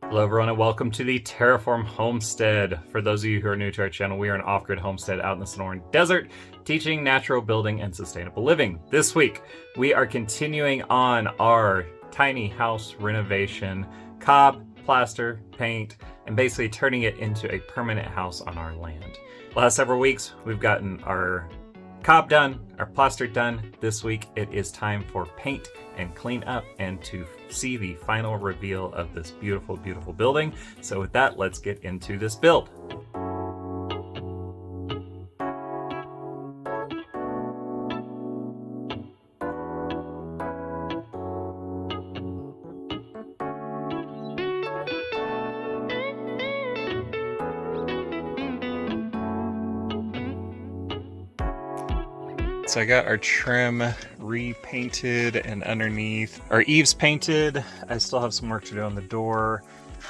Hello everyone and welcome to the Terraform Homestead. For those of you who are new to our channel, we are an off-grid homestead out in the Sonoran Desert, teaching natural building and sustainable living. This week, we are continuing on our tiny house renovation, cob, plaster, paint, and basically turning it into a permanent house on our land. Last several weeks, we've gotten our cob done, our plaster done. This week, it is time for paint and clean up and to see the final reveal of this beautiful, beautiful building. So with that, let's get into this build. So I got our trim repainted and underneath our eaves painted. I still have some work to do on the door.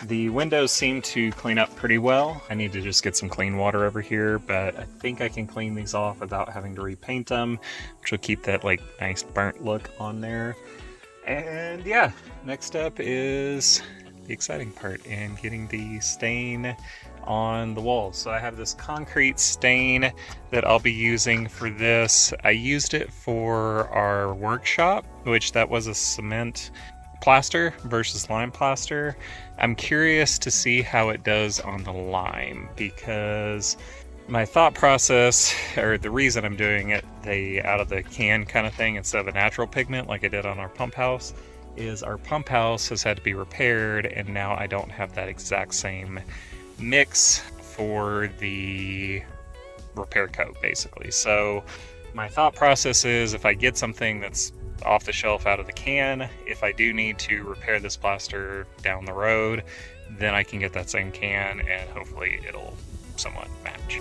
The windows seem to clean up pretty well. I need to just get some clean water over here, but I think I can clean these off without having to repaint them, which will keep that like nice burnt look on there. And yeah, next up is the exciting part and getting the stain on the walls. So I have this concrete stain that I'll be using for this. I used it for our workshop, which that was a cement plaster versus lime plaster. I'm curious to see how it does on the lime, because my thought process, or the reason I'm doing it the out of the can kind of thing instead of a natural pigment like I did on our pump house, is our pump house has had to be repaired, and now I don't have that exact same mix for the repair coat basically. So my thought process is, if I get something that's off the shelf out of the can, if I do need to repair this plaster down the road, then I can get that same can and hopefully it'll somewhat match.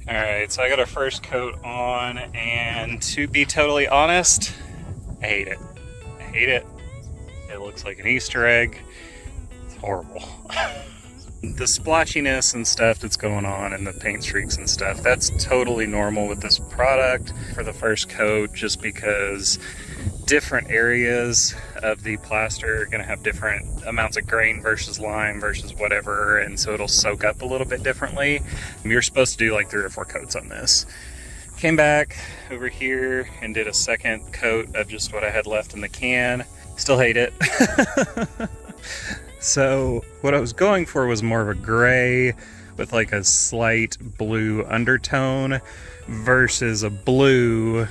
Alright, so I got our first coat on, and to be totally honest, I hate it. I hate it. It looks like an Easter egg. It's horrible. The splotchiness and stuff that's going on and the paint streaks and stuff, that's totally normal with this product for the first coat, just because different areas of the plaster are going to have different amounts of grain versus lime versus whatever, and so it'll soak up a little bit differently. You're supposed to do like 3 or 4 coats on this. Came back over here and did a second coat of just what I had left in the can. Still hate it. So what I was going for was more of a gray with like a slight blue undertone versus a blue.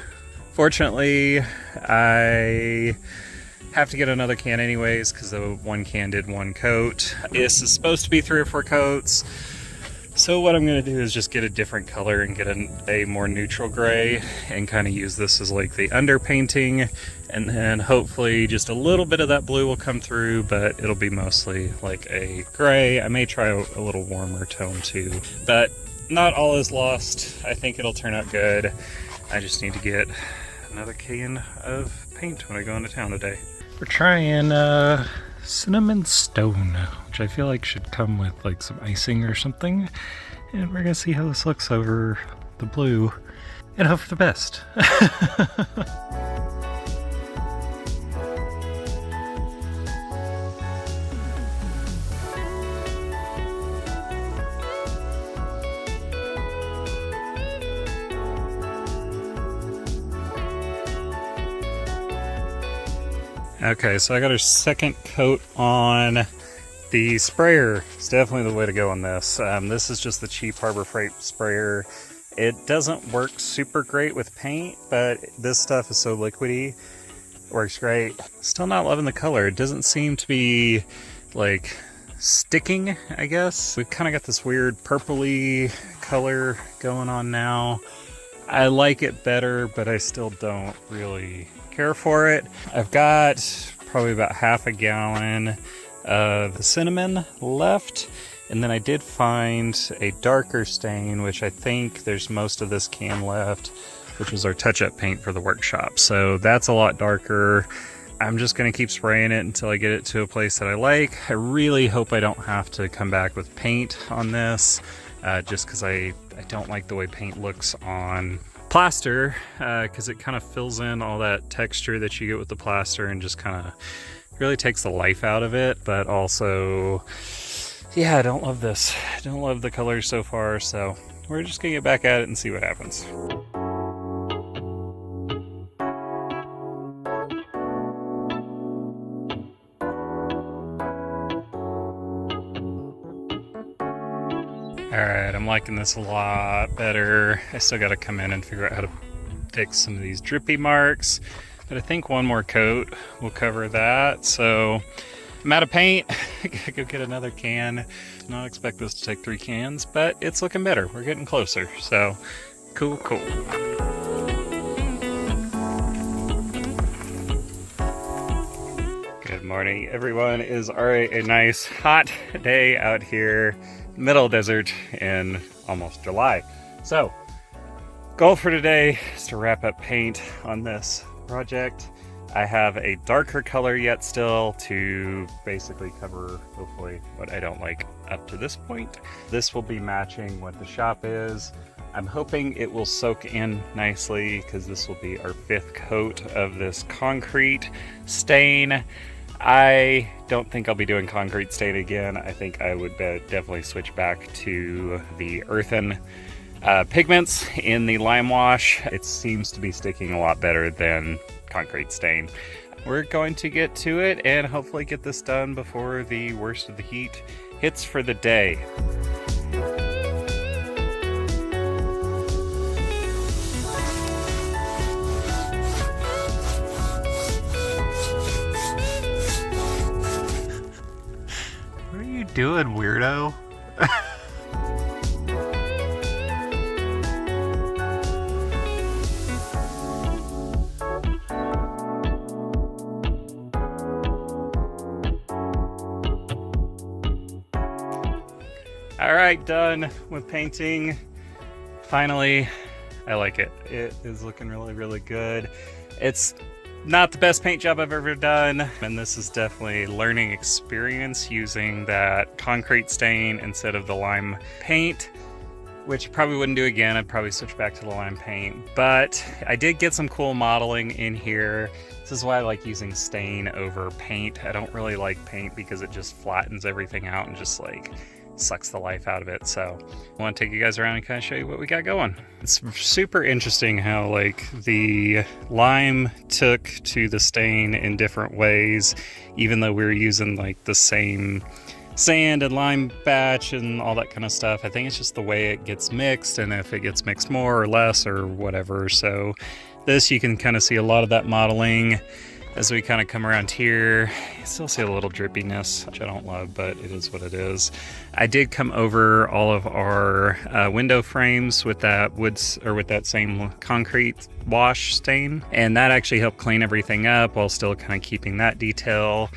Fortunately, I have to get another can anyways, because the one can did 1 coat. This is supposed to be 3 or 4 coats. So what I'm going to do is just get a different color and get a more neutral gray and kind of use this as like the underpainting, and then hopefully just a little bit of that blue will come through, but it'll be mostly like a gray. I may try a little warmer tone too, but not all is lost. I think it'll turn out good. I just need to get another can of paint when I go into town today. We're trying cinnamon stone, which I feel like should come with like some icing or something, and we're gonna see how this looks over the blue and hope for the best. Okay, so I got our second coat on. The sprayer is definitely the way to go on this. This is just the cheap Harbor Freight sprayer. It doesn't work super great with paint, but this stuff is so liquidy. Works great. Still not loving the color. It doesn't seem to be like sticking, I guess. We've kind of got this weird purpley color going on now. I like it better, but I still don't really care for it. I've got probably about half a gallon of cinnamon left, And then I did find a darker stain, which I think there's most of this can left, which was our touch-up paint for the workshop. So that's a lot darker. I'm just gonna keep spraying it until I get it to a place that I like. I really hope I don't have to come back with paint on this, just because I don't like the way paint looks on plaster, because it kind of fills in all that texture that you get with the plaster and just kind of really takes the life out of it. But also, yeah, I don't love this. I don't love the colors so far, so we're just gonna get back at it and see what happens. Alright, I'm liking this a lot better. I still gotta come in and figure out how to fix some of these drippy marks, but I think one more coat will cover that. So I'm out of paint. I gotta go get another can. Did not expect this to take 3 cans, but it's looking better. We're getting closer. So cool. Good morning, everyone. It is already a nice hot day out here, middle desert in almost July. So goal for today is to wrap up paint on this project. I have a darker color yet still to basically cover, hopefully, what I don't like up to this point. This will be matching what the shop is. I'm hoping it will soak in nicely because this will be our 5th coat of this concrete stain. I don't think I'll be doing concrete stain again. I think I would definitely switch back to the earthen pigments in the lime wash. It seems to be sticking a lot better than concrete stain. We're going to get to it and hopefully get this done before the worst of the heat hits for the day. What are you doing, weirdo? All right, done with painting. Finally, I like it. It is looking really good. It's not the best paint job I've ever done, and this is definitely a learning experience using that concrete stain instead of the lime paint, which I probably wouldn't do again. I'd probably switch back to the lime paint, but I did get some cool modeling in here. This is why I like using stain over paint. I don't really like paint because it just flattens everything out and just like sucks the life out of it. So I want to take you guys around and kind of show you what we got going. It's super interesting how like the lime took to the stain in different ways, even though we were using like the same sand and lime batch and all that kind of stuff. I think it's just the way it gets mixed and if it gets mixed more or less or whatever. So this, you can kind of see a lot of that modeling. As we kind of come around here, you still see a little drippiness, which I don't love, but it is what it is. I did come over all of our window frames with that with that same concrete wash stain, and that actually helped clean everything up while still kind of keeping that detail,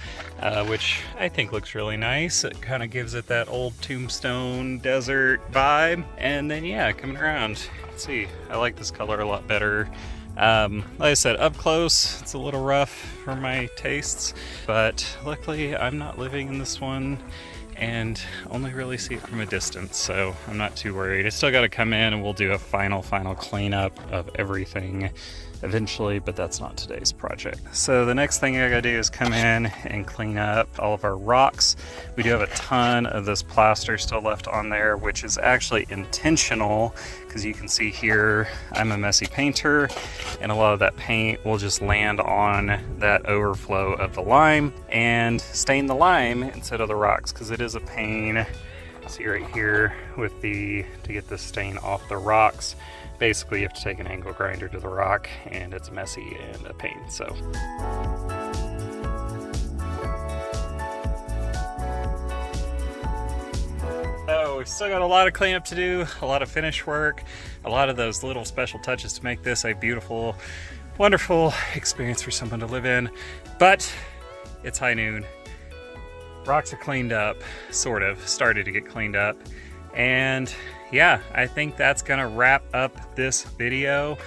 which I think looks really nice. It kind of gives it that old tombstone desert vibe. And then yeah, coming around, let's see, I like this color a lot better. Like I said, up close, it's a little rough for my tastes, but luckily I'm not living in this one and only really see it from a distance, so I'm not too worried. I still got to come in and we'll do a final cleanup of everything eventually, but that's not today's project. So the next thing I gotta do is come in and clean up all of our rocks. We do have a ton of this plaster still left on there, which is actually intentional, because you can see here I'm a messy painter and a lot of that paint will just land on that overflow of the lime and stain the lime instead of the rocks, because it is a pain. See right here with to get this stain off the rocks, basically you have to take an angle grinder to the rock and it's messy and a pain. So we've still got a lot of cleanup to do, a lot of finish work, a lot of those little special touches to make this a beautiful, wonderful experience for someone to live in. But it's high noon. Rocks are cleaned up, sort of, started to get cleaned up. And yeah, I think that's gonna wrap up this video.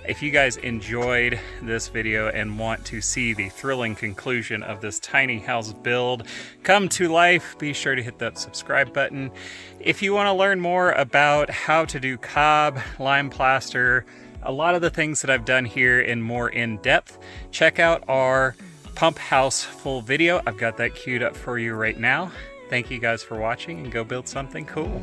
If you guys enjoyed this video and want to see the thrilling conclusion of this tiny house build come to life, be sure to hit that subscribe button. If you want to learn more about how to do cob, lime plaster, a lot of the things that I've done here in more in-depth, check out our pump house full video. I've got that queued up for you right now. Thank you guys for watching, and go build something cool.